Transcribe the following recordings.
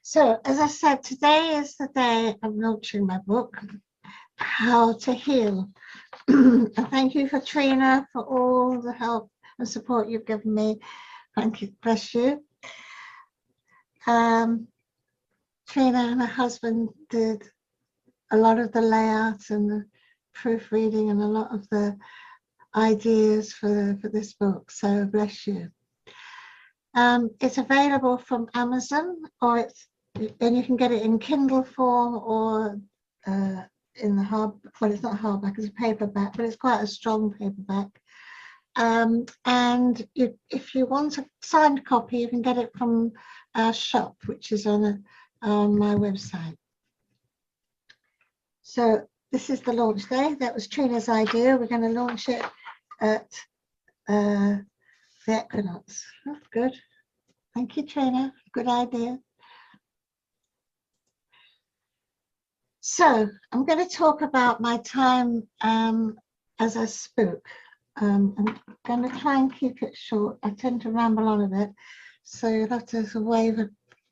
So, as I said, today is the day of launching my book, How to Heal. And thank you for Trina for all the help and support you've given me. Thank you, bless you. Trina and her husband did a lot of the layout and the proofreading and a lot of the ideas for this book, so bless you. It's available from Amazon, and you can get it in Kindle form or in the well, it's not hardback, it's a paperback, but it's quite a strong paperback. And if you want a signed copy, you can get it from our shop, which is on my website. So this is the launch day. That was Trina's idea. We're going to launch it at the equinox. Oh, good. Thank you, Trina. Good idea. So I'm going to talk about my time as a spook. I'm going to try and keep it short. I tend to ramble on a bit, so you'll have to wave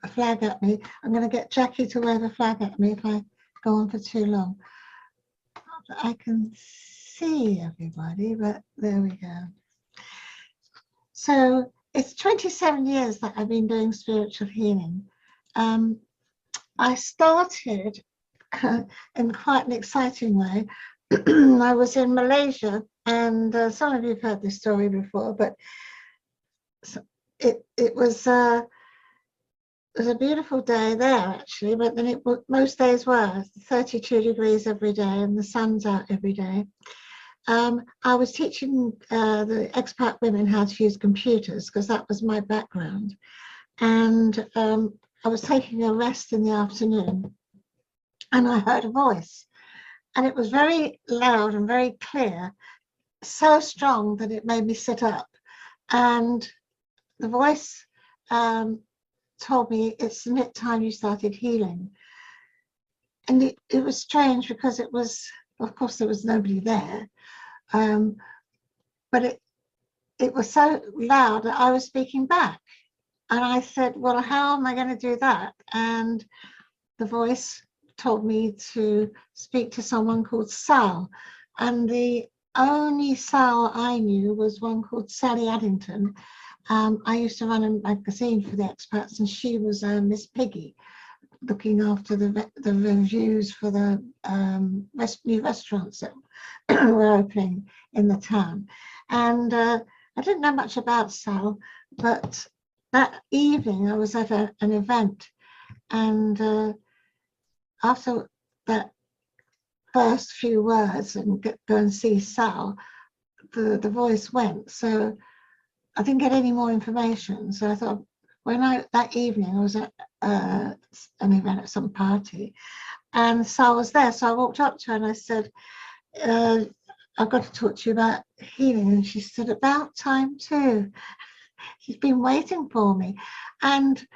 a flag at me. I'm going to get Jackie to wave a flag at me if I go on for too long. I can see everybody, but there we go. So it's 27 years that I've been doing spiritual healing. I started in quite an exciting way. I was in Malaysia, and some of you have heard this story before, but it was a beautiful day there actually, but then most days were 32 degrees every day and the sun's out every day. I was teaching the expat women how to use computers because that was my background, and I was taking a rest in the afternoon and I heard a voice, and it was very loud and very clear, so strong that it made me sit up, and the voice told me it's the time you started healing. And it was strange because it was, of course there was nobody there, but it was so loud that I was speaking back, and I said, well, how am I going to do that? And the voice told me to speak to someone called Sal, and the only Sal I knew was one called Sally Addington. I used to run a magazine for the expats, and she was Miss Piggy, looking after the reviews for the new restaurants that were opening in the town. And I didn't know much about Sal, but that evening I was at an event, and after that first few words and go and see Sal, the voice went. So I didn't get any more information. So I thought, that evening I was at an event at some party, and Sal was there. So I walked up to her and I said, I've got to talk to you about healing. And she said, about time too. She's been waiting for me. And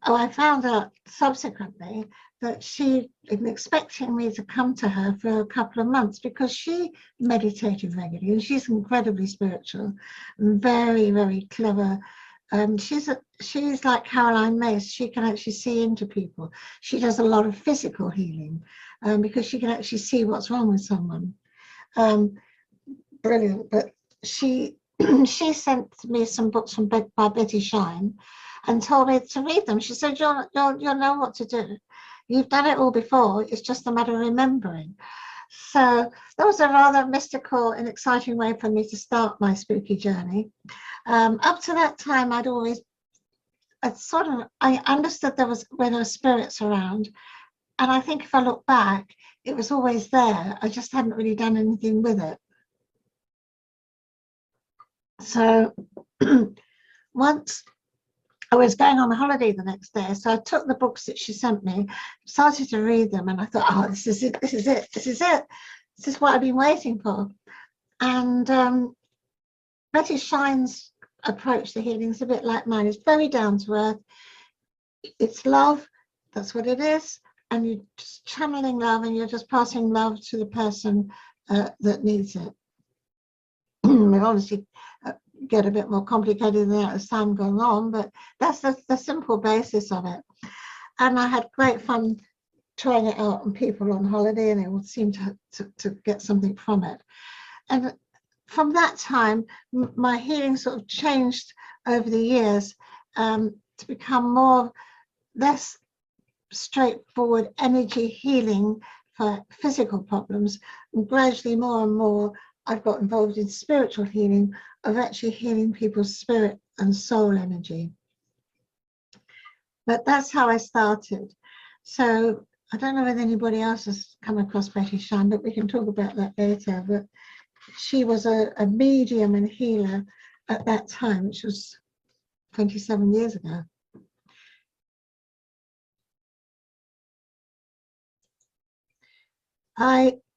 I found out subsequently that she'd been expecting me to come to her for a couple of months because she meditated regularly, and she's incredibly spiritual and very, very clever. She's like Caroline Myss. She can actually see into people. She does a lot of physical healing because she can actually see what's wrong with someone. Brilliant. But she sent me some books by Betty Shine and told me to read them. She said, you'll know what to do. You've done it all before. It's just a matter of remembering. So that was a rather mystical and exciting way for me to start my spooky journey. Up to that time, I understood when there were spirits around. And I think if I look back, it was always there. I just hadn't really done anything with it. So once I was going on holiday the next day, so I took the books that she sent me, started to read them, and I thought, oh, this is it, this is it, this is it. This is what I've been waiting for. And Betty Shine's approach to healing is a bit like mine. It's very down to earth. It's love, that's what it is. And you're just channeling love, and you're just passing love to the person that needs it. We obviously get a bit more complicated than that as time goes on, but that's the simple basis of it. And I had great fun trying it out on people on holiday, and they all seemed to get something from it. And from that time, my healing sort of changed over the years to become less straightforward energy healing for physical problems, and gradually more and more I've got involved in spiritual healing, of actually healing people's spirit and soul energy. But that's how I started. So I don't know whether anybody else has come across Betty Shan, but we can talk about that later. But she was a medium and healer at that time, which was 27 years ago.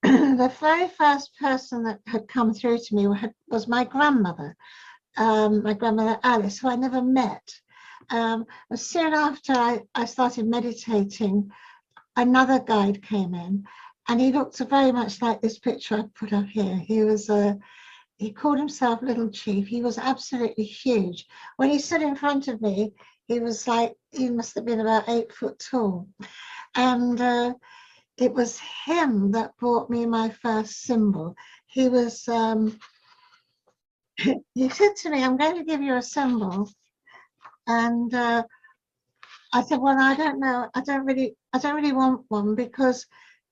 The very first person that had come through to me was my grandmother Alice, who I never met. Soon after I started meditating, another guide came in, and he looked very much like this picture I put up here. He called himself Little Chief. He was absolutely huge. When he stood in front of me, he must have been about 8 foot tall. And it was him that brought me my first symbol. He said to me, I'm going to give you a symbol. And I said, well, I don't know. I don't really want one, because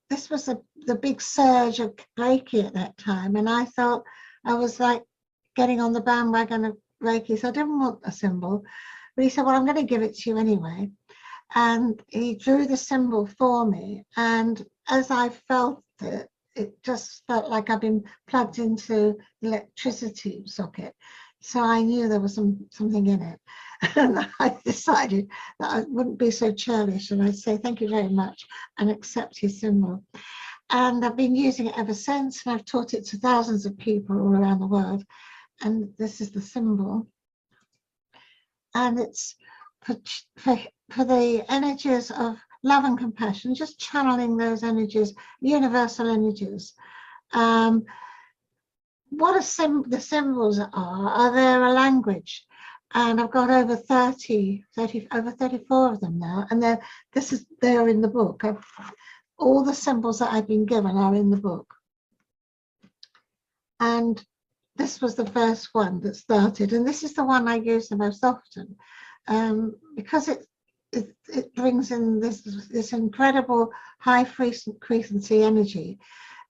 this was the big surge of Reiki at that time. And I thought I was like getting on the bandwagon of Reiki. So I didn't want a symbol. But he said, well, I'm going to give it to you anyway. And he drew the symbol for me. And as I felt it, it just felt like I've been plugged into the electricity socket. So I knew there was something in it. And I decided that I wouldn't be so churlish, and I'd say thank you very much and accept his symbol. And I've been using it ever since, and I've taught it to thousands of people all around the world. And this is the symbol. And it's for the energies of love and compassion, just channeling those energies, universal energies. What the symbols are they're a language, and I've got over 34 of them now, and they're in the book. All the symbols that I've been given are in the book, and this was the first one that started, and this is the one I use the most often, because it brings in this incredible high frequency energy.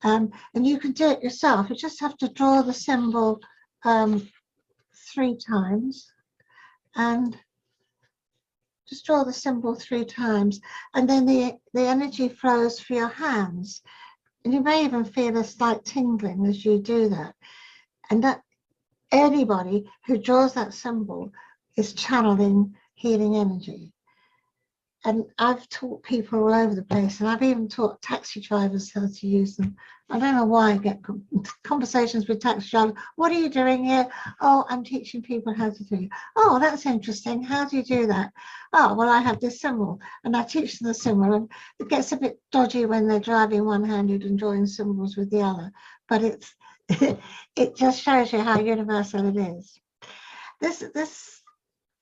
And you can do it yourself. You just have to draw the symbol 3 times, and just draw the symbol 3 times, and then the energy flows through your hands, and you may even feel a slight tingling as you do that. And that anybody who draws that symbol is channeling healing energy. And I've taught people all over the place, and I've even taught taxi drivers how to use them. I don't know why I get conversations with taxi drivers. What are you doing here? Oh, I'm teaching people how to do it. Oh, that's interesting. How do you do that? Oh, well, I have this symbol, and I teach them the symbol. And it gets a bit dodgy when they're driving one-handed and drawing symbols with the other. But it just shows you how universal it is.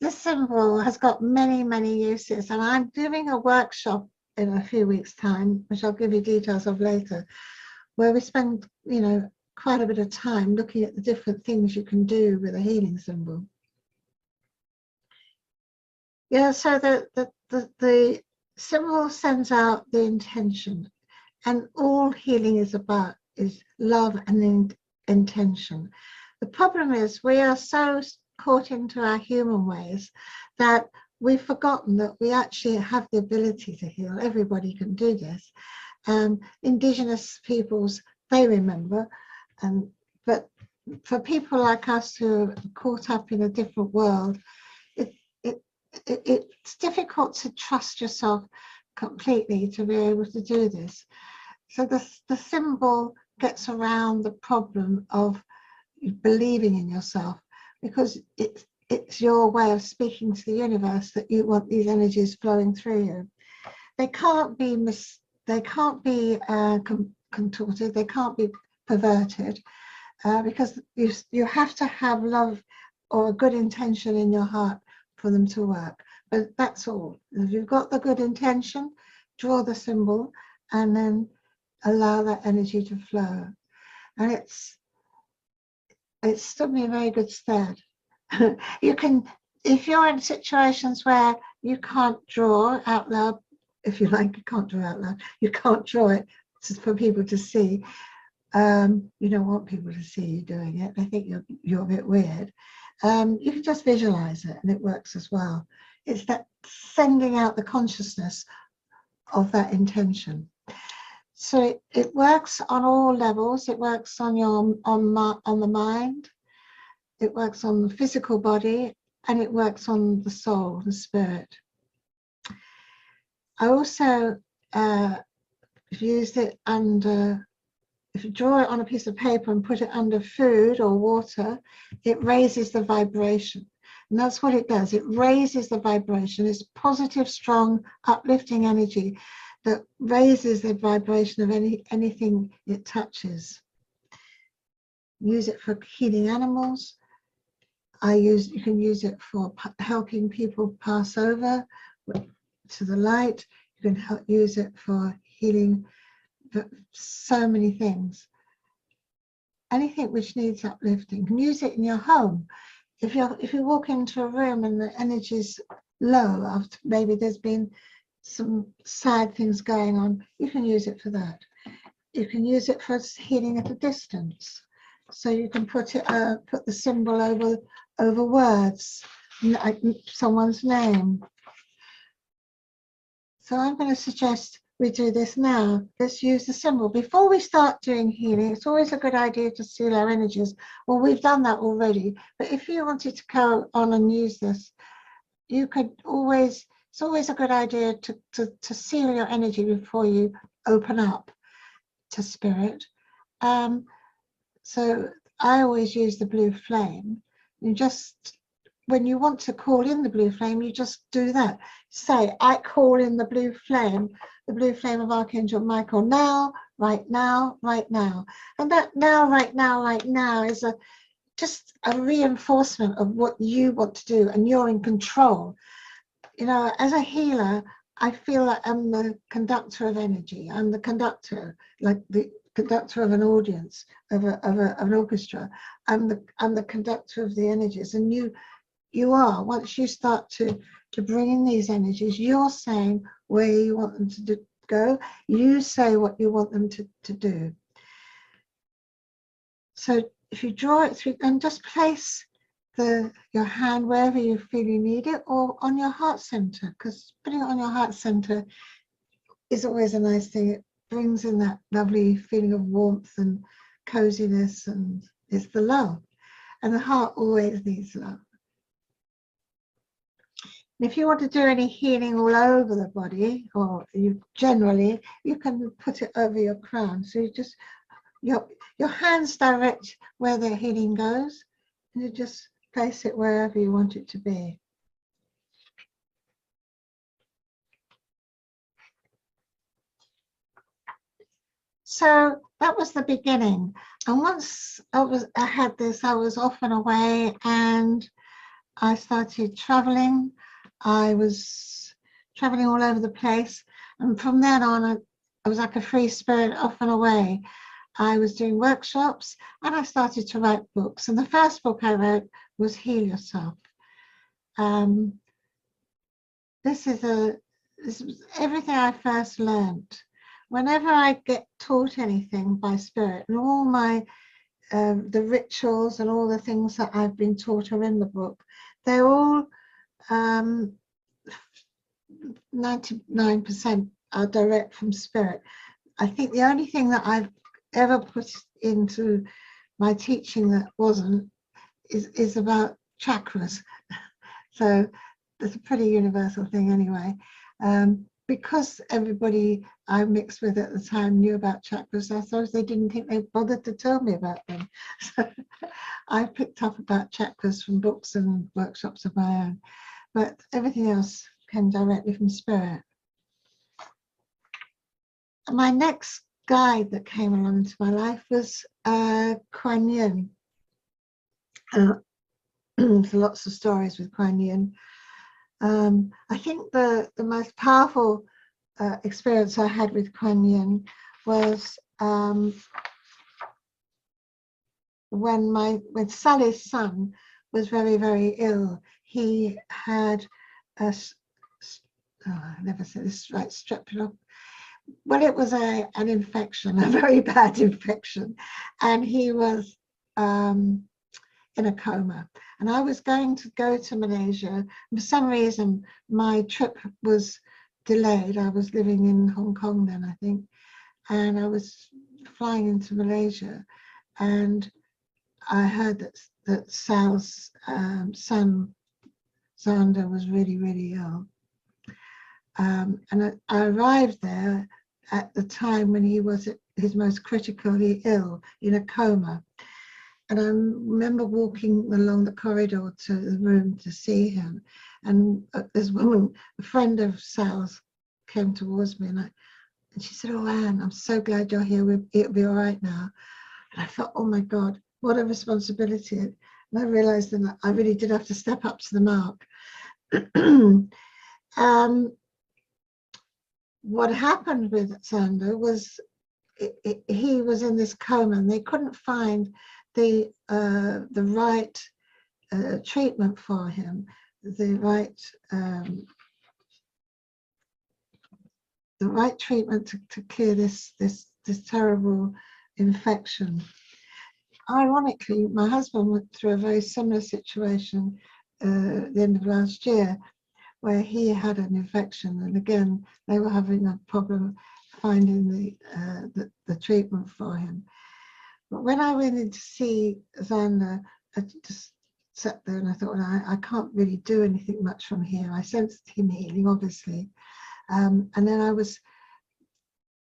This symbol has got many, many uses, and I'm doing a workshop in a few weeks' time, which I'll give you details of later, where we spend, quite a bit of time looking at the different things you can do with a healing symbol. Yeah, so the symbol sends out the intention, and all healing is about is love and intention. The problem is we are so caught into our human ways that we've forgotten that we actually have the ability to heal. Everybody can do this. Indigenous peoples, they remember, but for people like us who are caught up in a different world, it's difficult to trust yourself completely to be able to do this. So the symbol gets around the problem of believing in yourself, because it's your way of speaking to the universe that you want these energies flowing through you. They can't be contorted. They can't be perverted, because you have to have love or a good intention in your heart for them to work. But that's all. If you've got the good intention, draw the symbol and then allow that energy to flow. And it's stood me in very good stead. You can, if you're in situations where you can't draw out loud, if you like, you can't draw out loud, you can't draw it for people to see. You don't want people to see you doing it. I think you're a bit weird. You can just visualize it and it works as well. It's that sending out the consciousness of that intention. So it works on all levels. It works on the mind. It works on the physical body, and it works on the soul, the spirit. I also used it under, if you draw it on a piece of paper and put it under food or water, it raises the vibration. And that's what it does. It raises the vibration. It's positive, strong, uplifting energy that raises the vibration of anything it touches. Use it for healing animals. You can use it for helping people pass over to the light. You can use it for healing so many things. Anything which needs uplifting. You can use it in your home. If you walk into a room and the energy's low, after maybe there's been some sad things going on, you can use it for that. You can use it for healing at a distance. So you can put the symbol over words, like someone's name. So I'm going to suggest we do this now. Let's use the symbol. Before we start doing healing, it's always a good idea to seal our energies. Well, we've done that already, but if you wanted to go on and use this, you could always, it's always a good idea to seal your energy before you open up to spirit. So I always use the blue flame. You just, when you want to call in the blue flame, you just do that. Say, I call in the blue flame of Archangel Michael now, right now, right now. And that now, right now is just a reinforcement of what you want to do, and you're in control. You know, as a healer, I feel like I'm the conductor of energy. I'm the conductor, like the conductor of an audience, of an orchestra. I'm the conductor of the energies, and you are. Once you start to bring in these energies, you're saying where you want them to go. You say what you want them to do. So if you draw it through, and just place your hand wherever you feel you need it, or on your heart center, because putting it on your heart center is always a nice thing. It brings in that lovely feeling of warmth and coziness, and it's the love. And the heart always needs love. And if you want to do any healing all over the body, or you can put it over your crown. So you just, your hands direct where the healing goes, and you just place it wherever you want it to be. So that was the beginning. And once I had this, I was off and away, and I started traveling. I was traveling all over the place. And from then on, I was like a free spirit, off and away. I was doing workshops, and I started to write books. And the first book I wrote was Heal Yourself. This was everything I first learned. Whenever I get taught anything by spirit, and all my the rituals and all the things that I've been taught are in the book, they're all 99% are direct from spirit. I think the only thing that I've ever put into my teaching that wasn't is about chakras. So it's a pretty universal thing anyway. Because everybody I mixed with at the time knew about chakras, I suppose they didn't think they bothered to tell me about them. So I picked up about chakras from books and workshops of my own, but everything else came directly from spirit. My next guide that came along into my life was Kuan Yin. There's lots of stories with Kuan Yin. I think the most powerful experience I had with Kuan Yin was when Sally's son was very, very ill. He had I never said this right, streptococcus. Well, it was an infection, a very bad infection, and he was in a coma. And I was going to go to Malaysia. For some reason, my trip was delayed. I was living in Hong Kong then, I think, and I was flying into Malaysia, and I heard that Sal's son, Xander, was really, really ill. And I arrived there at the time when he was at his most critically ill, in a coma. And I remember walking along the corridor to the room to see him. And this woman, a friend of Sal's, came towards me, and she said, "Oh, Anne, I'm so glad you're here. It'll be all right now." And I thought, oh my God, what a responsibility. And I realized that I really did have to step up to the mark. What happened with Xander was he was in this coma, and they couldn't find the right treatment for him, the right treatment to clear this terrible infection. Ironically, my husband went through a very similar situation at the end of last year, where he had an infection, and again they were having a problem finding the treatment for him. But when I went in to see Xander, I just sat there and I thought, well, I can't really do anything much from here. I sensed him healing, obviously, and then I was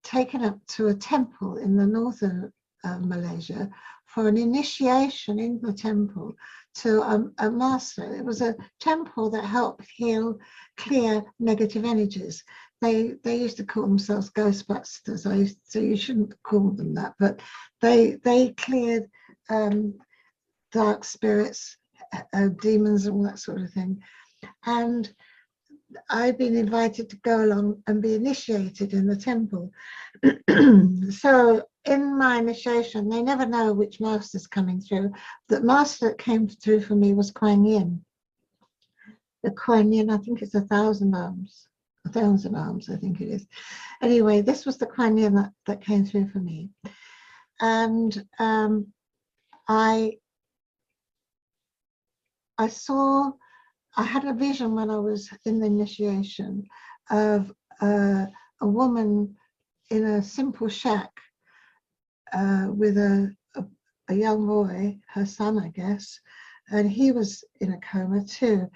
taken up to a temple in the northern Malaysia for an initiation in the temple to a master. It was a temple that helped heal, clear negative energies. They used to call themselves Ghostbusters. So you shouldn't call them that, but they cleared dark spirits, demons, and all that sort of thing. And I've been invited to go along and be initiated in the temple. So in my initiation, they never know which master's coming through. The master that came through for me was Kuan Yin. The Kuan Yin, I think it's 1,000 arms. 1,000 arms, I think it is. Anyway, this was the Kuan Yin that came through for me. And I had a vision when I was in the initiation of a woman in a simple shack with a young boy, her son, I guess, and he was in a coma too.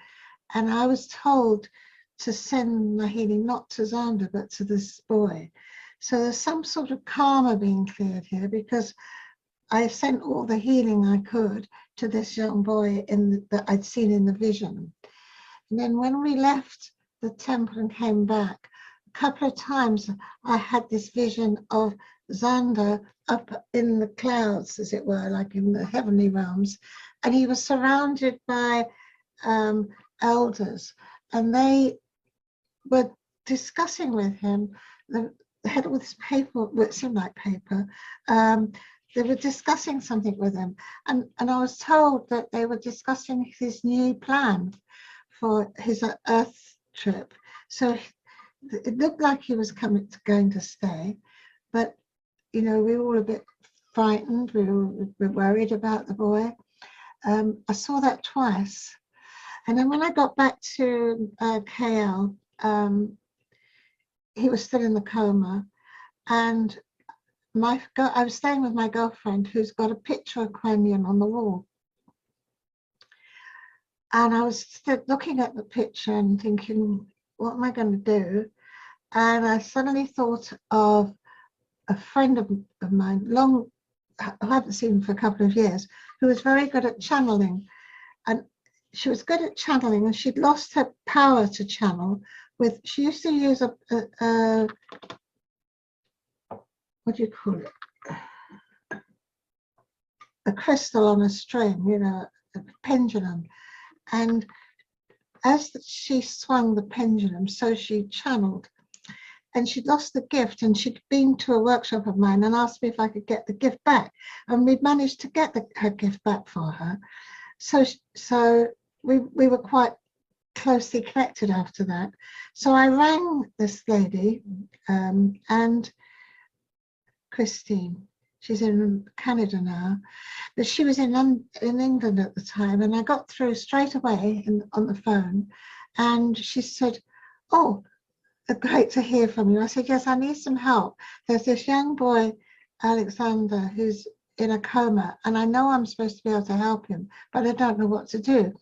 And I was told to send my healing not to Xander, but to this boy. So there's some sort of karma being cleared here, because I sent all the healing I could to this young boy that I'd seen in the vision. And then when we left the temple and came back, a couple of times I had this vision of Xander up in the clouds, as it were, like in the heavenly realms. And he was surrounded by elders, and they were discussing with him. They had all this paper, it seemed like paper. They were discussing something with him. And I was told that they were discussing his new plan for his Earth trip. So it looked like he was going to stay, but we were all a bit frightened. We were worried about the boy. I saw that twice, and then when I got back to KL, he was still in the coma, and I was staying with my girlfriend, who's got a picture of Kuan Yin on the wall. And I was looking at the picture and thinking, what am I going to do? And I suddenly thought of a friend of mine, I haven't seen for a couple of years, who was very good at channeling. And she was good at channeling, and she'd lost her power to channel she used to use what do you call it? A crystal on a string, a pendulum. And as she swung the pendulum, so she channeled. And she'd lost the gift, and she'd been to a workshop of mine and asked me if I could get the gift back. And we'd managed to get her gift back for her. So we were quite closely connected after that. So I rang this lady, and Christine, she's in Canada now, but she was in England at the time, and I got through straight away on the phone, and she said, "Oh, great to hear from you." I said, "Yes, I need some help. There's this young boy, Alexander, who's in a coma, and I know I'm supposed to be able to help him, but I don't know what to do."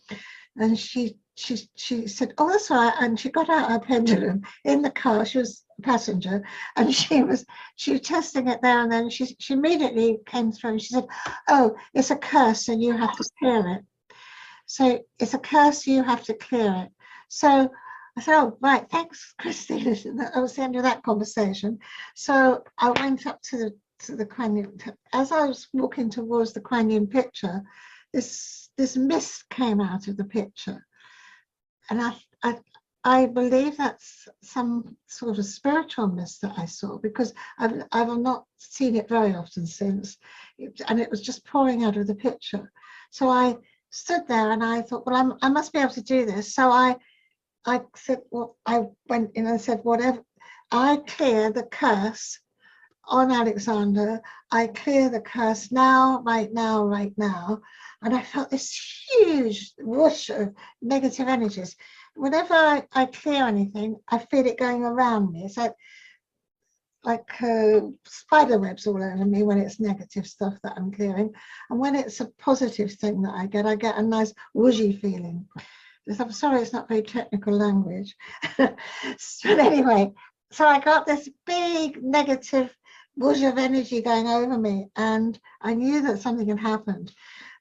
And she said, "Oh, that's all right." And she got out her pendulum in the car. She was a passenger, and she was testing it there. And then she immediately came through, and she said, "Oh, it's a curse, and you have to clear it. So it's a curse, you have to clear it." So I said, "Oh, right, thanks, Christine." That was the end of that conversation. So I went up to the Kuan Yin. As I was walking towards the Kuan Yin picture, this mist came out of the picture, and I believe that's some sort of spiritual mist that I saw, because I've not seen it very often since, and it was just pouring out of the picture. So I stood there and I thought, well, I must be able to do this. So I said, well, I went in and said, whatever, I clear the curse on Alexander. I clear the curse now, right now, right now. And I felt this huge whoosh of negative energies. Whenever I clear anything, I feel it going around me. It's like spider webs all over me when it's negative stuff that I'm clearing. And when it's a positive thing that I get a nice whooshy feeling. I'm sorry, it's not very technical language. But anyway, so I got this big negative whoosh of energy going over me, and I knew that something had happened.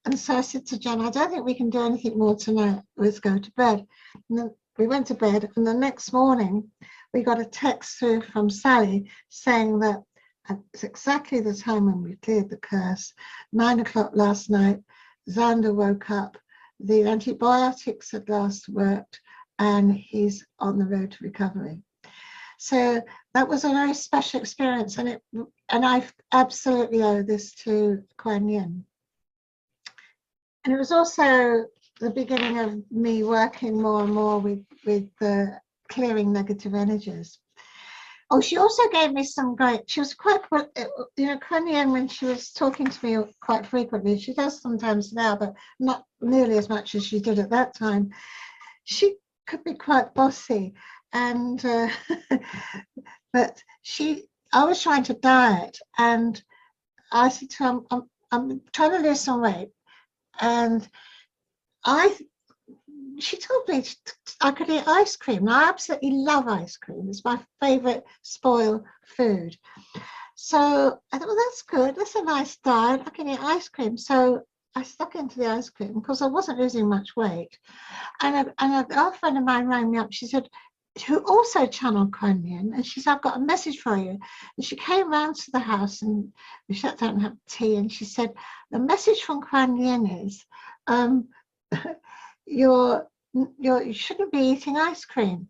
And so I said to Jen, "I don't think we can do anything more tonight. Let's go to bed." And then we went to bed, and the next morning we got a text through from Sally saying that it's exactly the time when we cleared the curse, 9 o'clock last night. Xander woke up, the antibiotics had last worked, and he's on the road to recovery. So that was a very special experience, and I absolutely owe this to Kuan Yin. And it was also the beginning of me working more and more with clearing negative energies. Oh, she also gave me some great, she was quite, Kuan Yin, when she was talking to me quite frequently, she does sometimes now, but not nearly as much as she did at that time. She could be quite bossy, and but I was trying to diet, and I said to her, I'm trying to lose some weight. And she told me I could eat ice cream. I absolutely love ice cream. It's my favorite spoiled food. So I thought, well, that's good. That's a nice diet. I can eat ice cream. So I stuck into the ice cream because I wasn't losing much weight. And a girlfriend of mine rang me up. She said, who also channeled Kuan Yin, and she said, "I've got a message for you." And she came round to the house, and we sat down and had tea, and she said, "The message from Kuan Yin is you shouldn't be eating ice cream."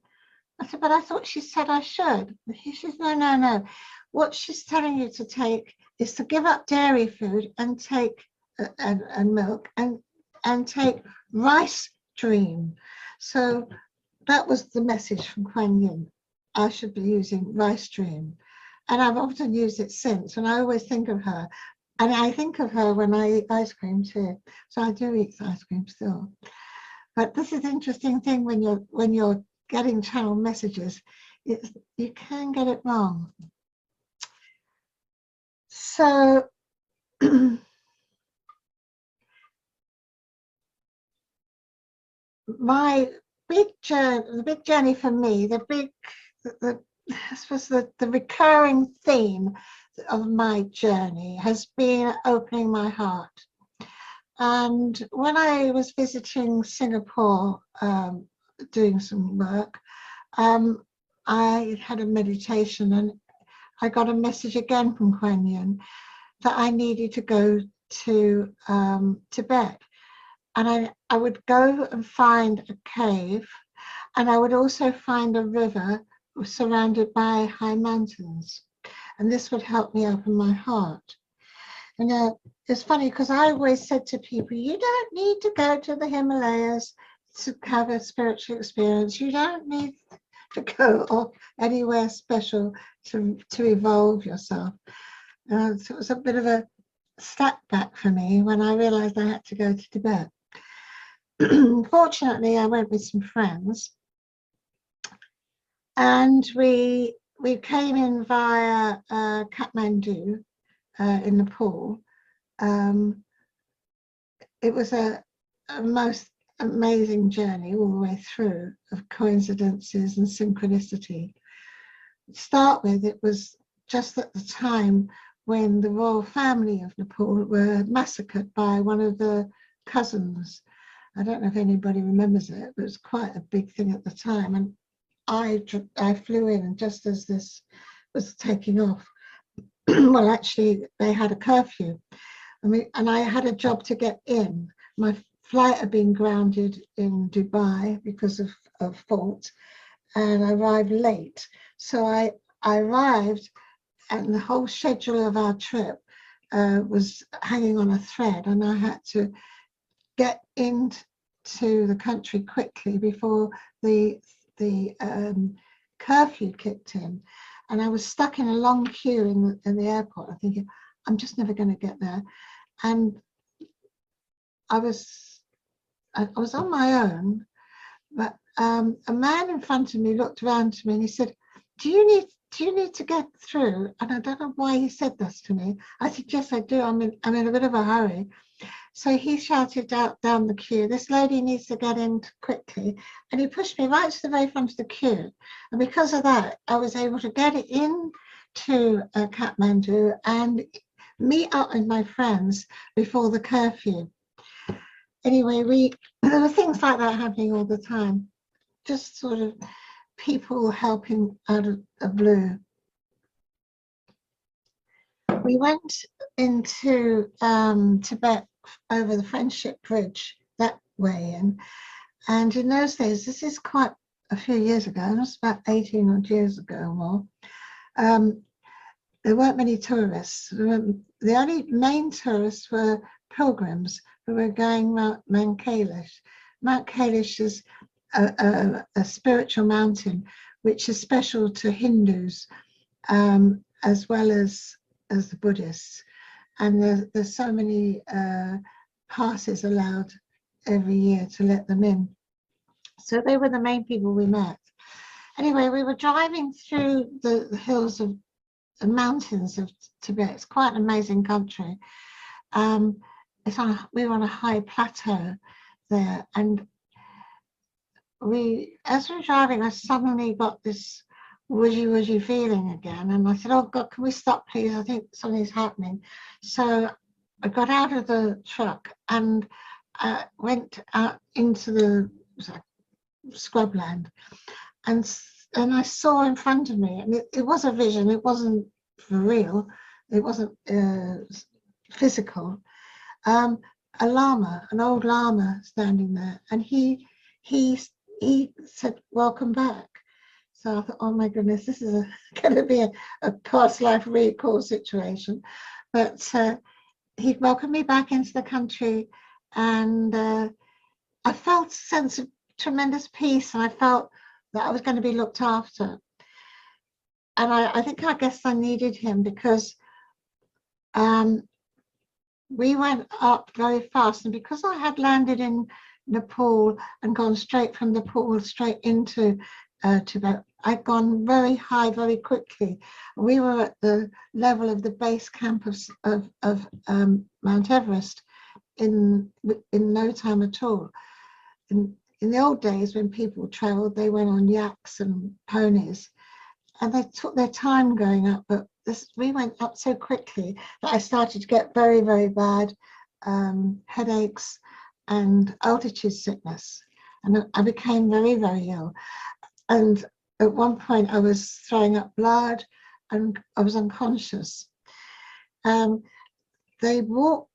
I said, "But I thought she said I should." And she says, no. What she's telling you to take is to give up dairy food and take and milk and take rice dream. So that was the message from Kuan Yin. I should be using rice dream. And I've often used it since, and I always think of her. And I think of her when I eat ice cream too. So I do eat ice cream still. But this is an interesting thing when you're getting channel messages, you can get it wrong. So my the big journey for me, I suppose the recurring theme of my journey has been opening my heart. And when I was visiting Singapore, doing some work, I had a meditation, and I got a message again from Kuan Yin that I needed to go to Tibet. And I would go and find a cave And I would also find a river surrounded by high mountains. And this would help me open my heart. And it's funny because I always said to people, you don't need to go to the Himalayas to have a spiritual experience. You don't need to go or anywhere special to evolve yourself. So it was a bit of a step back for me when I realized I had to go to Tibet. Fortunately, I went with some friends, and we came in via Kathmandu in Nepal. It was a most amazing journey all the way through of coincidences and synchronicity. To start with, it was just at the time when the royal family of Nepal were massacred by one of the cousins. I don't know if anybody remembers it, but it was quite a big thing at the time. And I flew in just as this was taking off. Well, actually, they had a curfew. And I had a job to get in. My flight had been grounded in Dubai because of fault, and I arrived late. So I arrived, and the whole schedule of our trip was hanging on a thread, and I had to get into the country quickly before the curfew kicked in. And I was stuck in a long queue in the airport. I'm thinking, I'm just never going to get there. And I was on my own, but a man in front of me looked around to me and he said, do you need to get through? And I don't know why he said this to me. I said, yes, I do. I'm in a bit of a hurry. So he shouted out down the queue, this lady needs to get in quickly. And he pushed me right to the very front of the queue. And because of that, I was able to get in to Kathmandu and meet up with my friends before the curfew. Anyway, there were things like that happening all the time. Just sort of people helping out of the blue. We went into Tibet over the Friendship Bridge that way, and in those days, this is quite a few years ago, it was about 18 odd years ago or more, there weren't many tourists. The only main tourists were pilgrims who were going Mount Kailash. Mount Kailash is a spiritual mountain which is special to Hindus as well as the Buddhists. And there's so many passes allowed every year to let them in. So they were the main people we met. Anyway, we were driving through the hills of the mountains of Tibet. It's quite an amazing country. We were on a high plateau there, and as we were driving, I suddenly got this woody feeling again, and I said, oh God, can we stop please? I think something's happening. So I got out of the truck and went out into the scrubland, and I saw in front of me, and it was a vision, it wasn't for real, it wasn't physical, a lama, an old lama standing there, and he said, welcome back. So I thought, oh my goodness, this is going to be a past life recall situation. But he welcomed me back into the country, and I felt a sense of tremendous peace, and I felt that I was going to be looked after. And I guess I needed him, because we went up very fast, and because I had landed in Nepal and gone straight from Nepal straight into Tibet, I'd gone very high very quickly. We were at the level of the base camp of Mount Everest in no time at all. In the old days, when people traveled, they went on yaks and ponies, and they took their time going up, but we went up so quickly that I started to get very, very bad headaches and altitude sickness, and I became very, very ill. And at one point I was throwing up blood and I was unconscious. They brought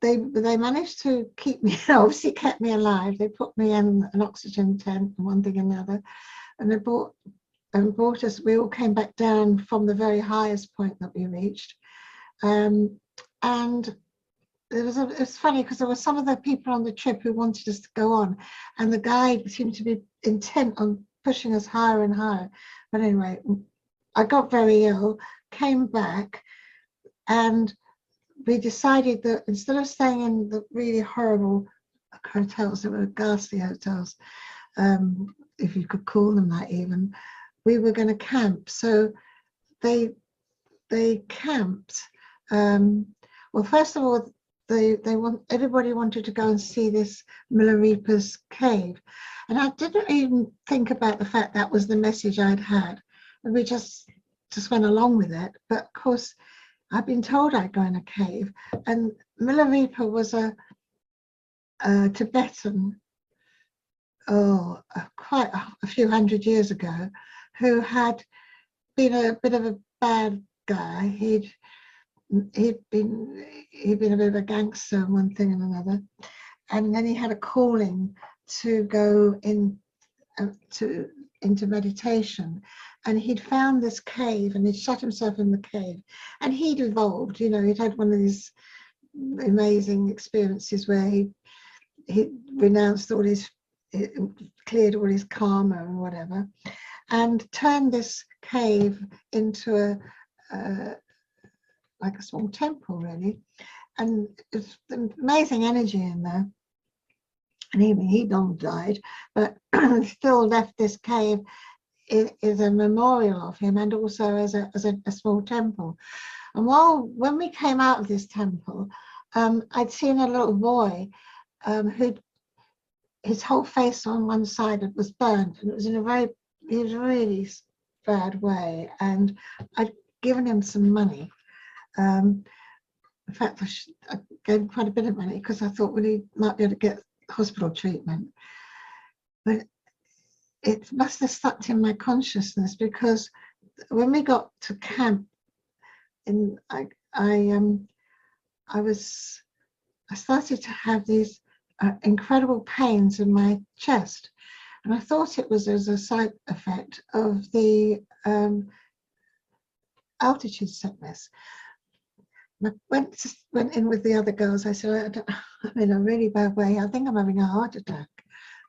they managed to keep me, obviously kept me alive. They put me in an oxygen tent and one thing and another, and they brought us. We all came back down from the very highest point that we reached, and it's funny because there were some of the people on the trip who wanted us to go on, and the guide seemed to be intent on pushing us higher and higher. But anyway, I got very ill, came back, and we decided that instead of staying in the really horrible hotels, that were ghastly hotels, if you could call them that even, we were going to camp. So they camped. Well, first of all, everybody wanted to go and see this Milarepa's cave, and I didn't even think about the fact that was the message I'd had, and we just went along with it. But of course, I'd been told I'd go in a cave, and Milarepa was a Tibetan, quite a few hundred years ago, who had been a bit of a bad guy. He'd been a bit of a gangster, one thing and another, and then he had a calling to go into meditation, and he'd found this cave, and he'd shut himself in the cave, and he'd evolved. You know, he'd had one of these amazing experiences where he renounced all his, cleared all his karma and whatever, and turned this cave into like a small temple, really. And it's amazing energy in there. And he long died, but still left this cave is a memorial of him, and also as a small temple. And when we came out of this temple, I'd seen a little boy who, his whole face on one side was burnt, and it was in a really bad way. And I'd given him some money. In fact, I gave him quite a bit of money because I thought, well, he might be able to get hospital treatment. But it must have stuck in my consciousness, because when we got to camp, I started to have these incredible pains in my chest, and I thought it was as a side effect of the altitude sickness. I went in with the other girls. I said, I'm in a really bad way. I think I'm having a heart attack.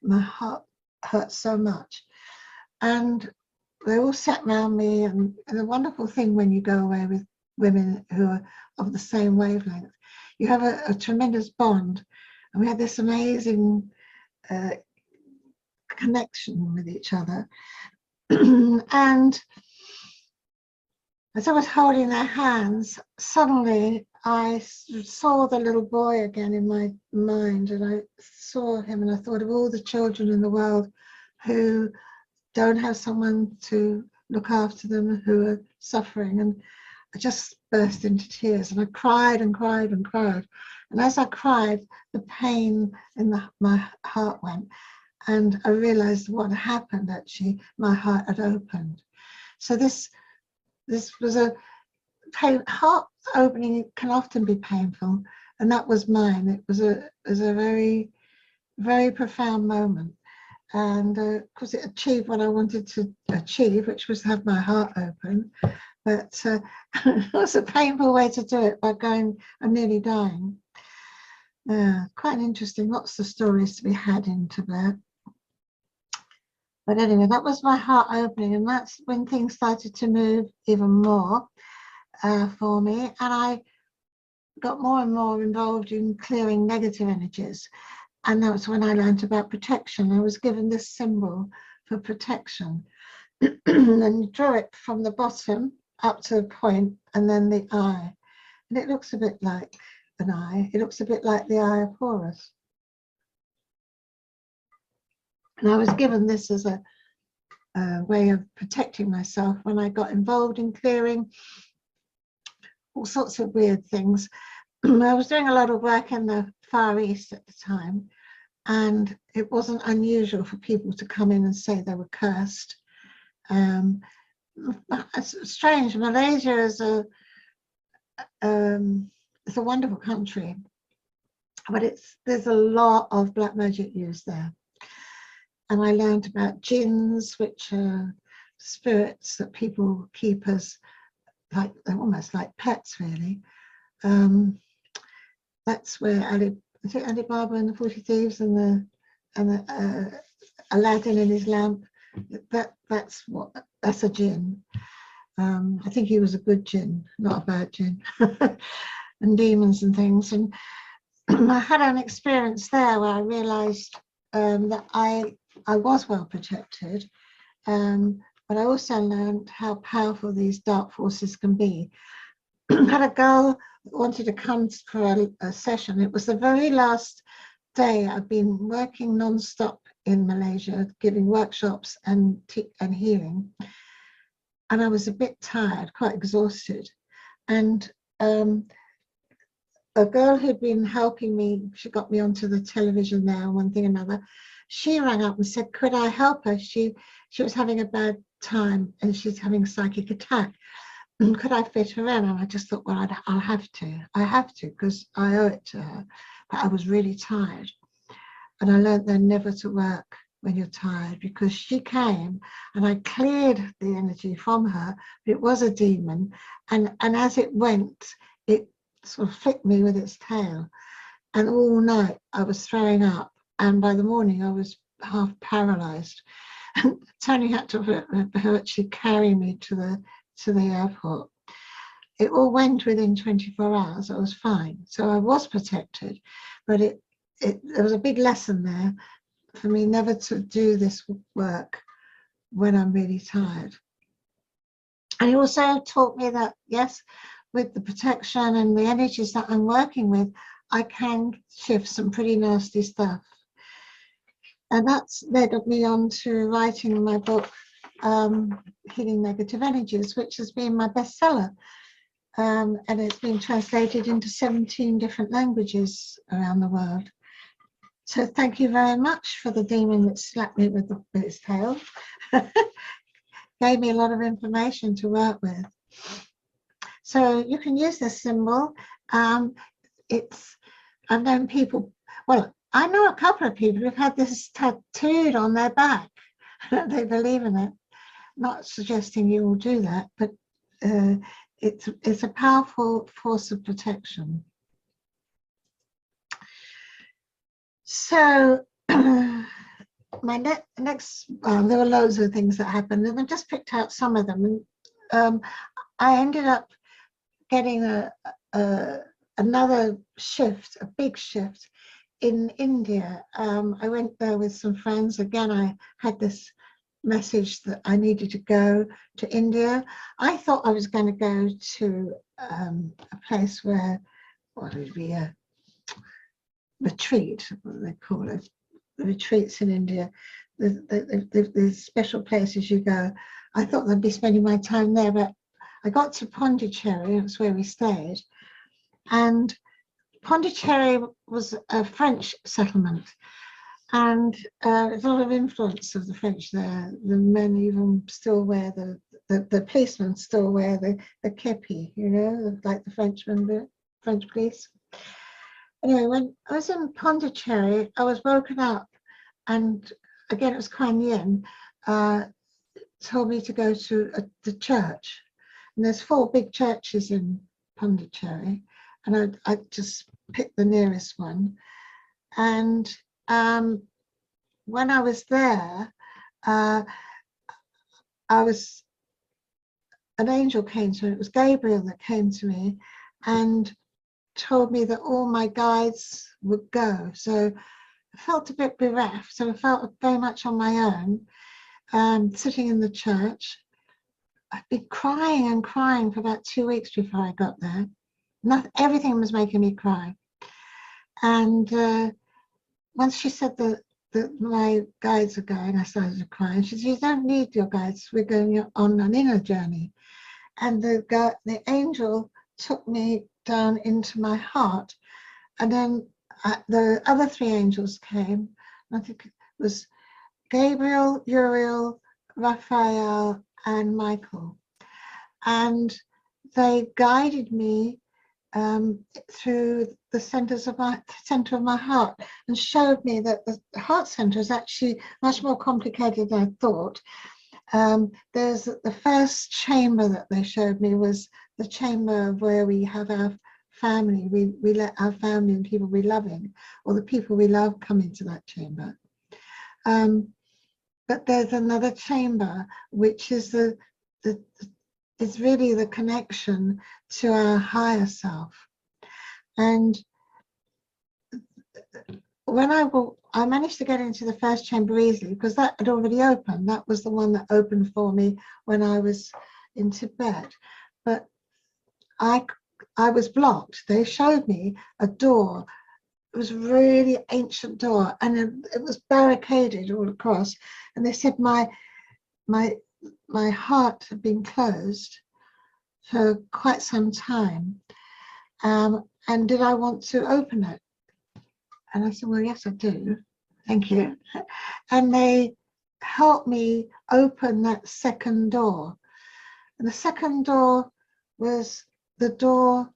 My heart hurts so much. And they all sat around me, and the wonderful thing when you go away with women who are of the same wavelength, you have a tremendous bond. And we had this amazing connection with each other. And as I was holding their hands, suddenly I saw the little boy again in my mind, and I saw him, and I thought of all the children in the world who don't have someone to look after them, who are suffering. And I just burst into tears, and I cried and cried and cried. And as I cried, the pain in my heart went, and I realized what happened. Actually, my heart had opened. So this was a heart opening. It can often be painful, and that was mine. It was a very, very profound moment, and because it achieved what I wanted to achieve, which was to have my heart open. But it was a painful way to do it, by going, I'm nearly dying. Quite interesting. Lots of stories to be had in Tibet. But anyway, that was my heart opening, and that's when things started to move even more for me. And I got more and more involved in clearing negative energies. And that was when I learned about protection. I was given this symbol for protection. And you draw it from the bottom up to a point, and then the eye. And it looks a bit like an eye. It looks a bit like the eye of Horus. And I was given this as a way of protecting myself when I got involved in clearing all sorts of weird things. I was doing a lot of work in the Far East at the time, and it wasn't unusual for people to come in and say they were cursed. It's strange. Malaysia is it's a wonderful country, but there's a lot of black magic used there. And I learned about jinns, which are spirits that people keep as like almost like pets, really. That's where is it Ali Baba and the 40 Thieves and the Aladdin and his lamp. That's a jinn. I think he was a good jinn, not a bad jinn. And demons and things. And I had an experience there where I realized that I was well protected, but I also learned how powerful these dark forces can be. I had a girl that wanted to come for a session. It was the very last day. I've been working non-stop in Malaysia, giving workshops and healing. And I was a bit tired, quite exhausted. And a girl who'd been helping me, she got me onto the television there, one thing or another. She rang up and said, could I help her? She was having a bad time and she's having a psychic attack. Could I fit her in? And I just thought, well, I'll have to. I have to, because I owe it to her. But I was really tired. And I learned then never to work when you're tired, because she came and I cleared the energy from her. But it was a demon. And as it went, it sort of flicked me with its tail. And all night I was throwing up. And by the morning I was half paralyzed. And Tony had to virtually carry me to the airport. It all went within 24 hours. I was fine. So I was protected, but there was a big lesson there for me never to do this work when I'm really tired. And he also taught me that, yes, with the protection and the energies that I'm working with, I can shift some pretty nasty stuff. And that's led me on to writing my book, Healing Negative Energies, which has been my bestseller. And it's been translated into 17 different languages around the world. So thank you very much for the demon that slapped me with its tail. Gave me a lot of information to work with. So you can use this symbol. I've known people, well, I know a couple of people who've had this tattooed on their back. They believe in it. Not suggesting you will do that, but it's a powerful force of protection. So my next, there were loads of things that happened, and I just picked out some of them. And I ended up getting another shift, a big shift in India. I went there with some friends. Again, I had this message that I needed to go to India. I thought I was going to go to a place where, what would be a retreat, what they call it, the retreats in India, the special places you go. I thought I'd be spending my time there, but I got to Pondicherry, that's where we stayed, and Pondicherry was a French settlement, and there's a lot of influence of the French there. The men even still wear the policemen still wear the kepi, you know, like the Frenchmen, the French police. Anyway, when I was in Pondicherry, I was woken up, and again, it was Kuan Yin, told me to go to the church. And there's 4 big churches in Pondicherry, and I just picked the nearest one. And when I was there, an angel came to me. It was Gabriel that came to me and told me that all my guides would go. So I felt a bit bereft. So I felt very much on my own, sitting in the church. I'd been crying and crying for about 2 weeks before I got there. Everything was making me cry. And once she said that my guides are going, I started to cry. And she said, you don't need your guides. We're going on an inner journey. And the angel took me down into my heart. And then the other 3 angels came. I think it was Gabriel, Uriel, Raphael, and Michael. And they guided me through the center of my heart, and showed me that the heart center is actually much more complicated than I thought. There's the first chamber that they showed me was the chamber where we have our family. We let our family and people we love in, or the people we love, come into that chamber. But there's another chamber which is it's really the connection to our higher self. And when I managed to get into the first chamber easily because that had already opened. That was the one that opened for me when I was in Tibet. But I was blocked. They showed me a door. It was a really ancient door, and it was barricaded all across. And they said my heart had been closed for quite some time, and did I want to open it? And I said, well, yes, I do. Thank you. And they helped me open that second door. And the second door was the door,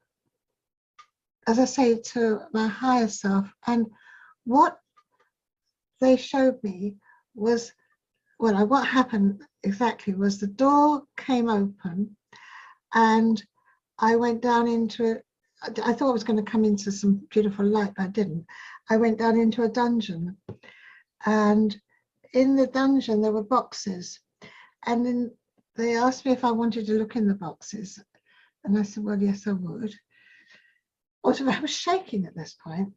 as I say, to my higher self. And what they showed me was, well, what happened exactly was the door came open and I went down into it. I thought I was going to come into some beautiful light, but I didn't. I went down into a dungeon, and in the dungeon there were boxes, and then they asked me if I wanted to look in the boxes, and I said, well, yes, I would. Also, I was shaking at this point,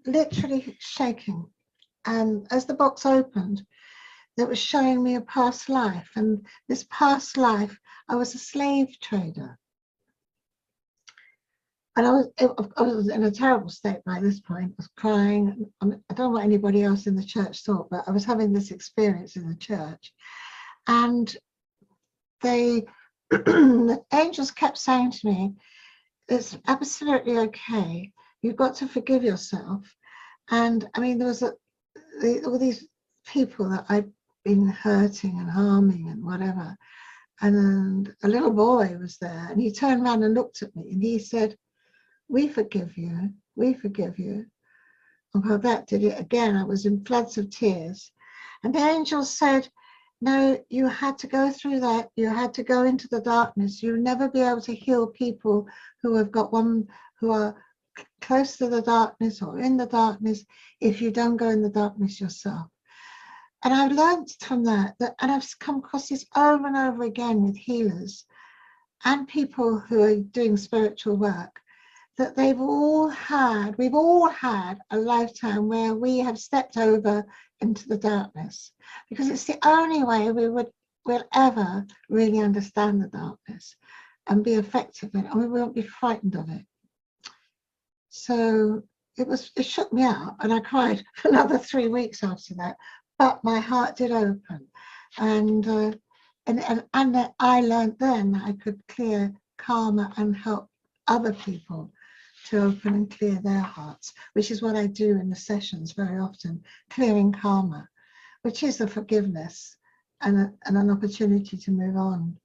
literally shaking. And as the box opened, it was showing me a past life, and this past life, I was a slave trader. And I was in a terrible state by this point. I was crying. I don't know what anybody else in the church thought, but I was having this experience in the church. And the angels kept saying to me, it's absolutely okay. You've got to forgive yourself. And I mean, there was all these people that I'd been hurting and harming and whatever. And a little boy was there, and he turned around and looked at me, and he said, we forgive you, we forgive you. And how that did it again, I was in floods of tears. And the angel said, no, you had to go through that. You had to go into the darkness. You'll never be able to heal people who are close to the darkness or in the darkness if you don't go in the darkness yourself. And I've learned from that, and I've come across this over and over again with healers and people who are doing spiritual work, that we've all had a lifetime where we have stepped over into the darkness, because it's the only way we'll ever really understand the darkness and be effective in it, and we won't be frightened of it. So it shook me out, and I cried for another 3 weeks after that, but my heart did open, and I learned then that I could clear karma and help other people to open and clear their hearts, which is what I do in the sessions very often, clearing karma, which is a forgiveness and an opportunity to move on.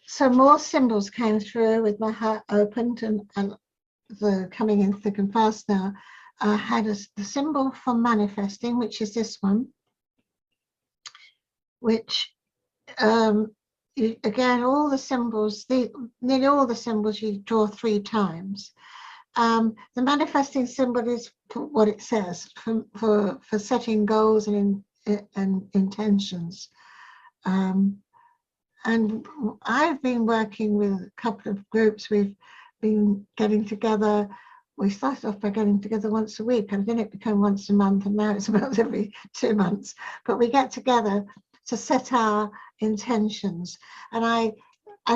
So more symbols came through with my heart opened, and the coming in thick and fast now. I had the symbol for manifesting, which is this one, which again, all the symbols, nearly all the symbols you draw 3 times. The manifesting symbol is what it says for setting goals and intentions. And I've been working with a couple of groups. We've been getting together. We started off by getting together once a week, and then it became once a month, and now it's about every 2 months. But we get together to set our intentions. And I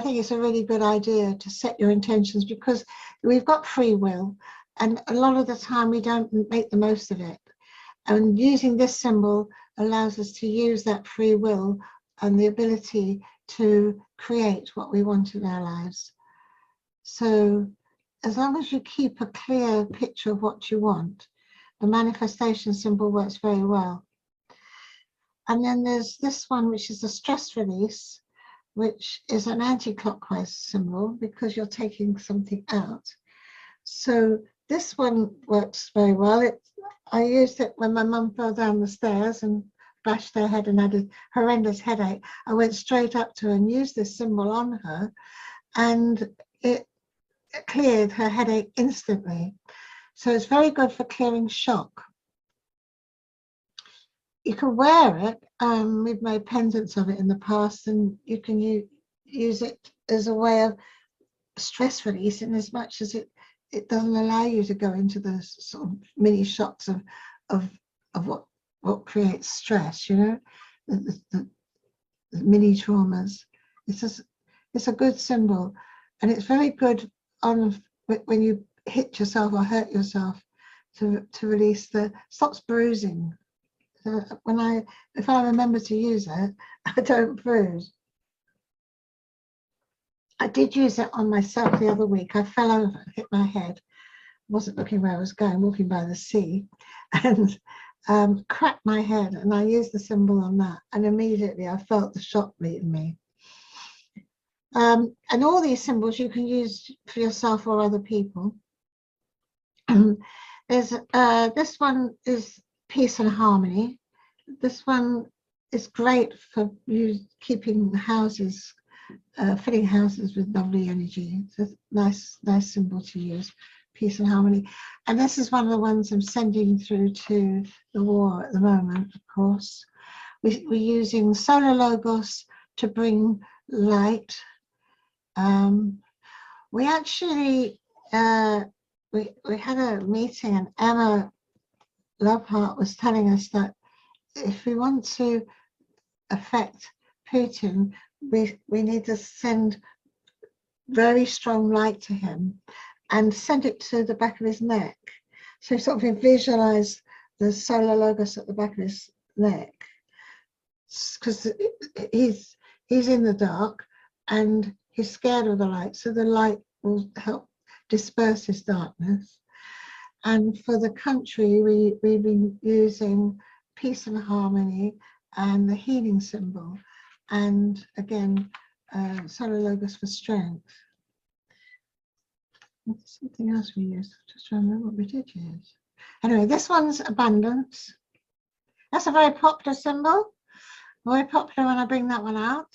think it's a really good idea to set your intentions, because we've got free will, and a lot of the time we don't make the most of it. And using this symbol allows us to use that free will and the ability to create what we want in our lives. So as long as you keep a clear picture of what you want, the manifestation symbol works very well. And then there's this one, which is a stress release, which is an anti-clockwise symbol because you're taking something out. So this one works very well. I used it when my mum fell down the stairs and bashed her head and had a horrendous headache. I went straight up to her and used this symbol on her, and it cleared her headache instantly. So it's very good for clearing shock. You can wear it. We've made pendants of it in the past, and you can use it as a way of stress release, in as much as it doesn't allow you to go into the sort of mini shocks of what creates stress, you know, the mini traumas. It's a good symbol, and it's very good on when you hit yourself or hurt yourself to release stops bruising. So if I remember to use it, I don't bruise. I did use it on myself the other week. I fell over, hit my head, wasn't looking where I was going, walking by the sea, and cracked my head, and I used the symbol on that, and immediately I felt the shock leaving me. And all these symbols you can use for yourself or other people. There's this one is peace and harmony. This one is great for you keeping houses, filling houses with lovely energy. It's a nice symbol to use, peace and harmony. And this is one of the ones I'm sending through to the war at the moment, of course. We're using Solar Logos to bring light. We actually, we had a meeting, and Emma Loveheart was telling us that if we want to affect Putin, we need to send very strong light to him and send it to the back of his neck. So sort of visualize the Solar Logos at the back of his neck, because he's in the dark and he's scared of the light, so the light will help disperse his darkness. And for the country, we've been using peace and harmony and the healing symbol, and again, Solar Logos for strength. Something else we used, just trying to remember what we did use. Anyway, this one's abundance. That's a very popular symbol, very popular when I bring that one out.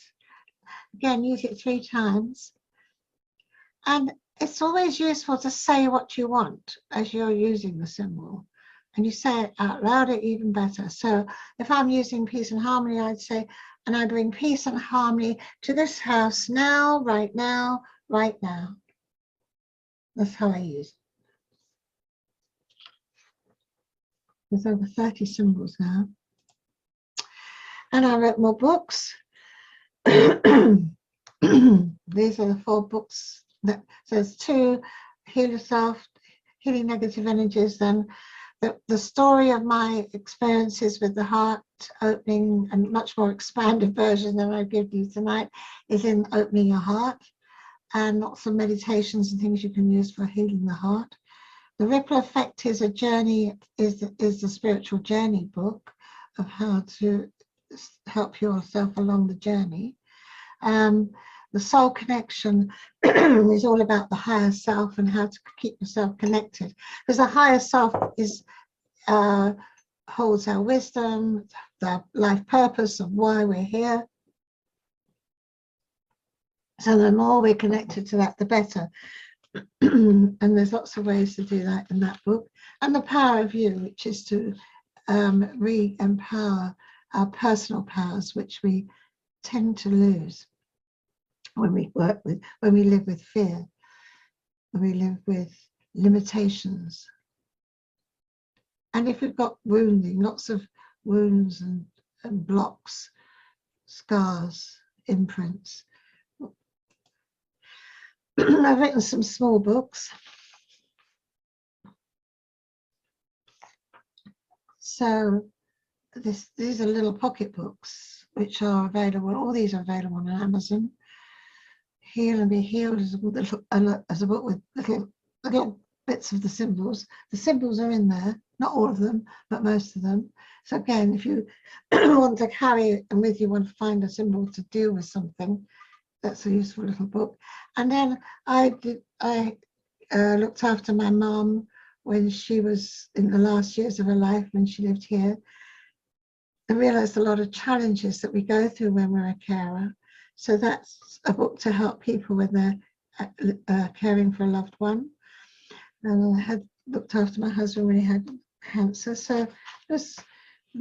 Again, use it 3 times. And it's always useful to say what you want as you're using the symbol. And you say it out loud, even better. So if I'm using peace and harmony, I'd say, and I bring peace and harmony to this house now, right now, right now. That's how I use it. There's over 30 symbols now. And I wrote more books. These are the 4 books. So there's 2, Heal Yourself, Healing Negative Energies, then the story of my experiences with the heart opening, and much more expanded version than I give you tonight, is in Opening Your Heart, and lots of meditations and things you can use for healing the heart. The Ripple Effect is a journey, is the spiritual journey book of how to help yourself along the journey. The Soul Connection is all about the higher self and how to keep yourself connected, because the higher self is holds our wisdom, the life purpose of why we're here. So the more we're connected to that, the better. And there's lots of ways to do that in that book. And the Power of You, which is to re-empower our personal powers, which we tend to lose when we live with fear, when we live with limitations. And if we've got wounding, lots of wounds and blocks, scars, imprints. I've written some small books. So these are little pocket books which are available. All these are available on Amazon. Heal and Be Healed is a book with little bits of the symbols. The symbols are in there, not all of them, but most of them. So again, if you want to carry and with you want to find a symbol to deal with something, that's a useful little book. And then I looked after my mum when she was in the last years of her life, when she lived here. I realized a lot of challenges that we go through when we're a carer. So that's a book to help people when they're caring for a loved one. And I had looked after my husband when he had cancer. So there's a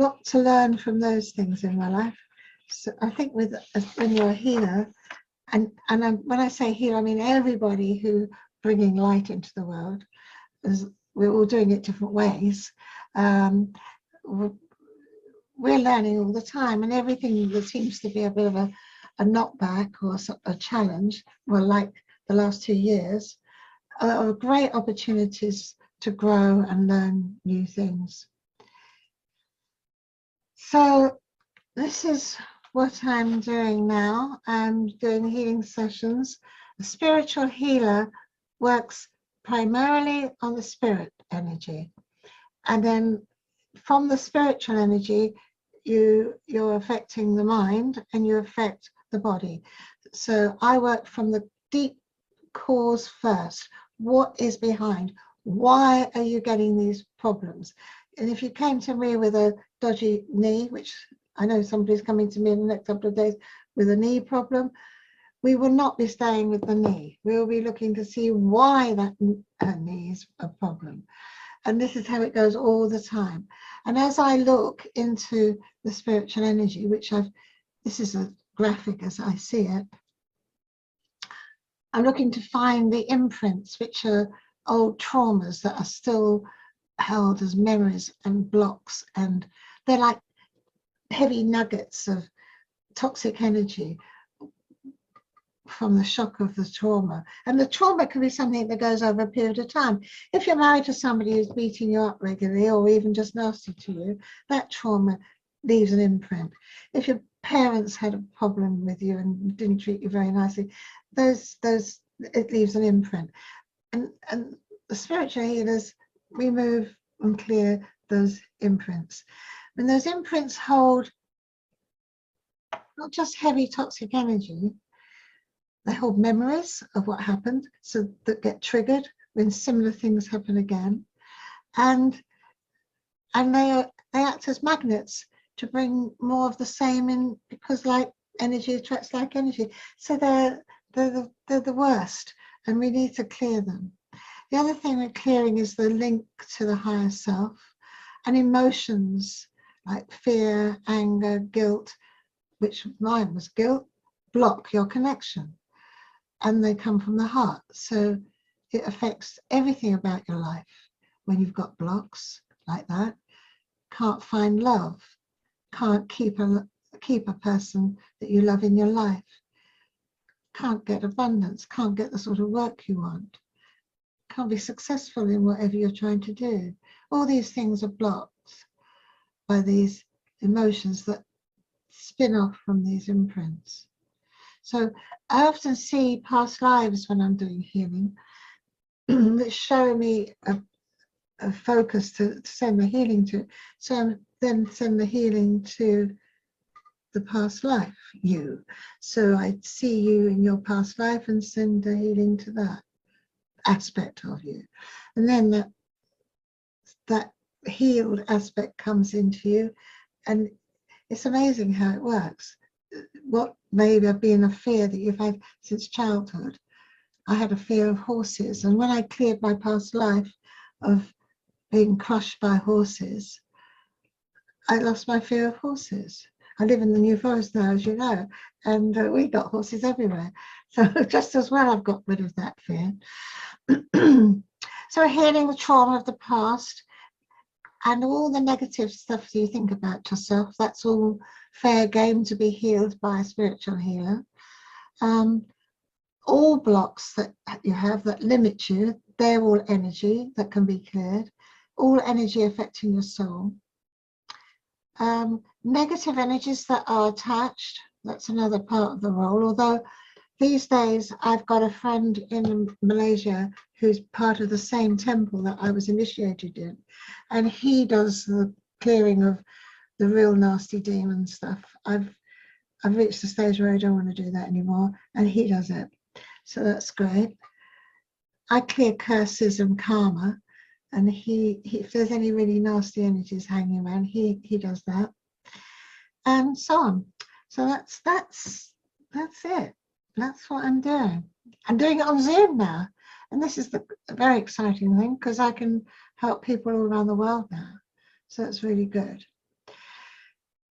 lot to learn from those things in my life. So I think when you're a healer, and when I say healer, I mean everybody who bringing light into the world, we're all doing it different ways. We're learning all the time, and everything that seems to be a bit of a knockback or a challenge, well, like the last 2 years, are great opportunities to grow and learn new things. So this is what I'm doing now. I'm doing healing sessions. A spiritual healer works primarily on the spirit energy, and then from the spiritual energy you're affecting the mind and you affect the body. So I work from the deep cause first. What is behind? Why are you getting these problems? And if you came to me with a dodgy knee, which I know somebody's coming to me in the next couple of days with a knee problem, we will not be staying with the knee. We will be looking to see why that knee is a problem. And this is how it goes all the time. And as I look into the spiritual energy, which this is a graphic as I see it, I'm looking to find the imprints, which are old traumas that are still held as memories and blocks. And they're like heavy nuggets of toxic energy from the shock of the trauma. And the trauma can be something that goes over a period of time. If you're married to somebody who's beating you up regularly or even just nasty to you, that trauma leaves an imprint. If your parents had a problem with you and didn't treat you very nicely, it leaves an imprint. And the spiritual healers remove and clear those imprints. And those imprints hold not just heavy toxic energy, they hold memories of what happened, so that get triggered when similar things happen again, and they act as magnets to bring more of the same in, because like energy attracts like energy. So they're the worst, and we need to clear them. The other thing we're clearing is the link to the higher self, and emotions like fear, anger, guilt, which mine was guilt, block your connection. And they come from the heart. So it affects everything about your life. When you've got blocks like that, can't find love, can't keep a person that you love in your life, can't get abundance, can't get the sort of work you want, can't be successful in whatever you're trying to do. All these things are blocked by these emotions that spin off from these imprints. So I often see past lives when I'm doing healing that show me a focus to send the healing to. So I then send the healing to the past life, you. So I see you in your past life and send the healing to that aspect of you. And then that healed aspect comes into you, and it's amazing how it works. What may have been a fear that you've had since childhood. I had a fear of horses, and when I cleared my past life of being crushed by horses, I lost my fear of horses. I live in the New Forest now, as you know, and we got horses everywhere. So just as well, I've got rid of that fear. So healing the trauma of the past and all the negative stuff you think about yourself, that's all fair game to be healed by a spiritual healer. All blocks that you have that limit you, they're all energy that can be cleared, all energy affecting your soul. Negative energies that are attached, that's another part of the role, although these days I've got a friend in Malaysia who's part of the same temple that I was initiated in, and he does the clearing of the real nasty demon stuff. I've reached the stage where I don't want to do that anymore, and he does it. So that's great. I clear curses and karma, and he if there's any really nasty energies hanging around, he does that, and so on. So that's it. That's what I'm doing. I'm doing it on Zoom now, and this is the very exciting thing, because I can help people all around the world now. So it's really good.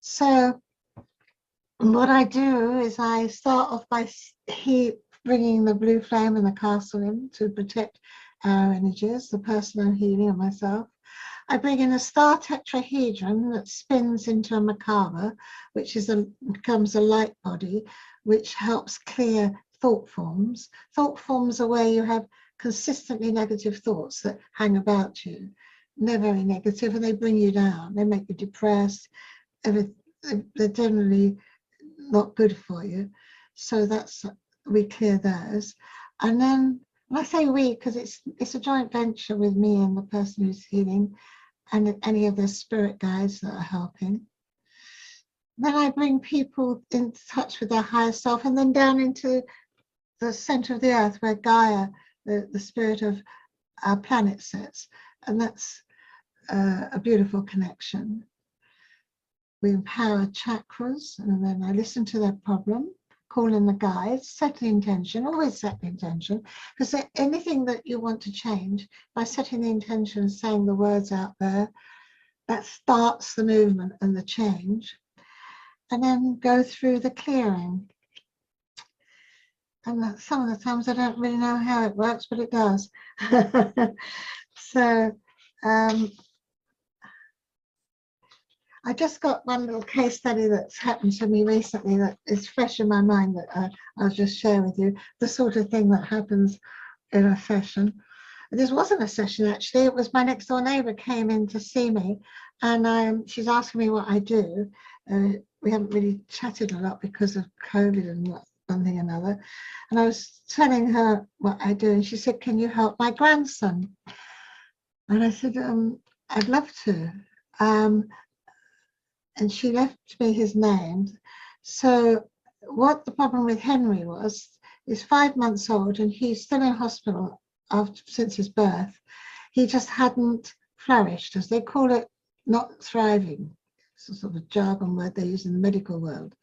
So what I do is I start off by bringing the blue flame and the castle in to protect our energies, the person I'm healing and myself. I bring in a star tetrahedron that spins into a Merkaba, which becomes a light body, which helps clear thought forms. Thought forms are where you have consistently negative thoughts that hang about you. They're very negative and they bring you down. They make you depressed. They're generally not good for you. So we clear those. And then, and I say we because it's a joint venture with me and the person who's healing, and any of the spirit guides that are helping. Then I bring people in touch with their higher self, and then down into the center of the earth where Gaia, the spirit of our planet, sits. And that's a beautiful connection. We empower chakras, and then I listen to their problem, call in the guides, set the intention, always set the intention, because anything that you want to change, by setting the intention, saying the words out there, that starts the movement and the change. And then go through the clearing. And some of the times I don't really know how it works, but it does. So I just got one little case study that's happened to me recently that is fresh in my mind that I'll just share with you, the sort of thing that happens in a session. This wasn't a session, actually. It was my next door neighbor came in to see me, and she's asking me what I do. We haven't really chatted a lot because of COVID and one thing or another. And I was telling her what I do, and she said, "Can you help my grandson?" And I said, "I'd love to." And she left me his name. So what the problem with Henry was, he's 5 months old and he's still in hospital since his birth. He just hadn't flourished, as they call it, not thriving. It's a sort of jargon word they use in the medical world.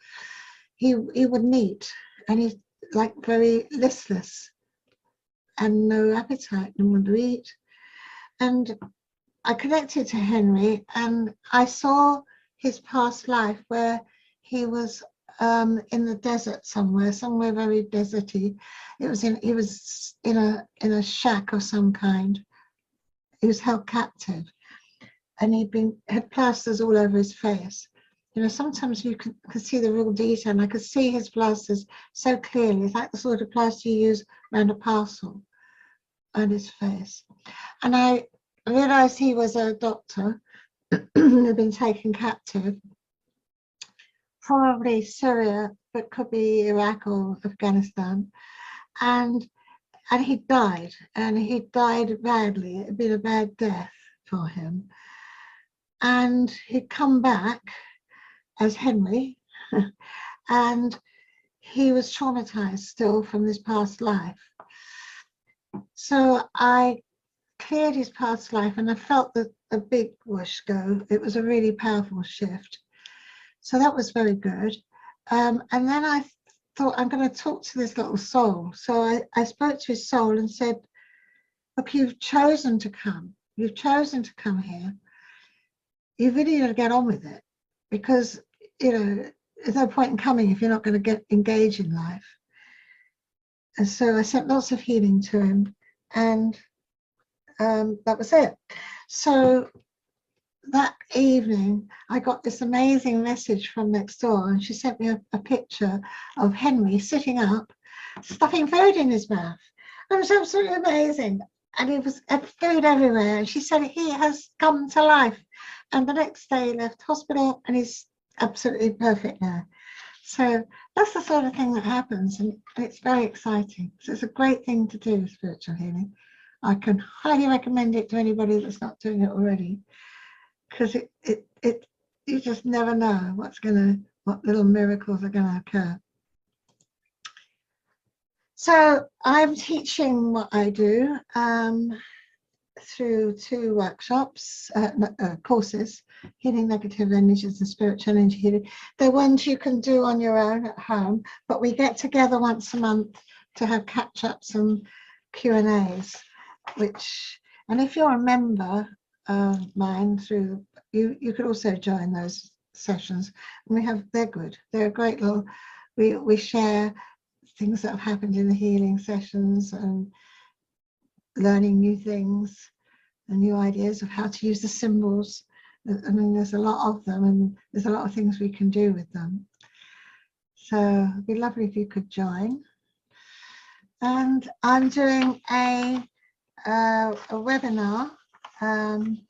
He wouldn't eat, and he's like very listless and no appetite and wouldn't eat. And I connected to Henry, and I saw his past life where he was in the desert somewhere very deserty. He was in a shack of some kind. He was held captive, and had plasters all over his face. You know, sometimes you can see the real detail, and I could see his plasters so clearly. It's like the sort of plaster you use around a parcel on his face. And I realized he was a doctor who had been taken captive, probably Syria, but could be Iraq or Afghanistan. And he died, and he died badly. It had been a bad death for him. And he'd come back as Henry, and he was traumatized still from his past life. So I cleared his past life, and I felt a big whoosh go. It was a really powerful shift. So that was very good. And then I thought, I'm going to talk to this little soul. So I spoke to his soul and said, "Look, you've chosen to come. You've chosen to come here. You really got to get on with it, because, you know, there's no point in coming if you're not going to engage in life." And so I sent lots of healing to him, and that was it. So that evening, I got this amazing message from next door, and she sent me a picture of Henry sitting up, stuffing food in his mouth. It was absolutely amazing. And he had food everywhere. And she said he has come to life. And the next day he left hospital, and he's absolutely perfect now. So that's the sort of thing that happens, and it's very exciting. So it's a great thing to do, spiritual healing. I can highly recommend it to anybody that's not doing it already, because you just never know what little miracles are gonna occur. So I'm teaching what I do through 2 workshops, courses, Healing Negative Energies and Spiritual Energy Healing. They're ones you can do on your own at home, but we get together once a month to have catch-ups and Q&As, and if you're a member of mine through, you could also join those sessions. And they're good. They're a great little, we share things that have happened in the healing sessions and learning new things and new ideas of how to use the symbols. I mean, there's a lot of them, and there's a lot of things we can do with them. So it'd be lovely if you could join. And I'm doing a webinar in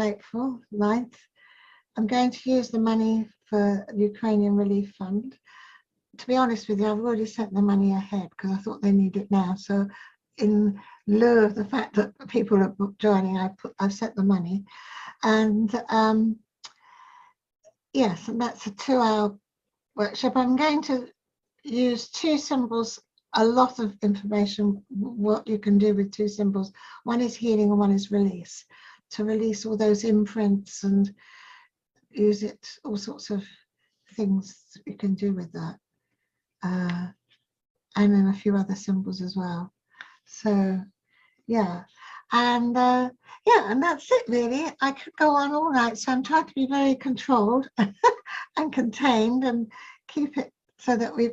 April 9th. I'm going to use the money for the Ukrainian Relief Fund. To be honest with you, I've already sent the money ahead because I thought they need it now. So in lieu of the fact that people are joining, I've sent the money. And yes, and that's a 2-hour workshop. I'm going to use 2 symbols, a lot of information, what you can do with 2 symbols. One is healing and one is release, to release all those imprints and use it, all sorts of things that you can do with that. And then a few other symbols as well. So yeah, and and that's it really. I could go on all night, so I'm trying to be very controlled and contained and keep it so that we've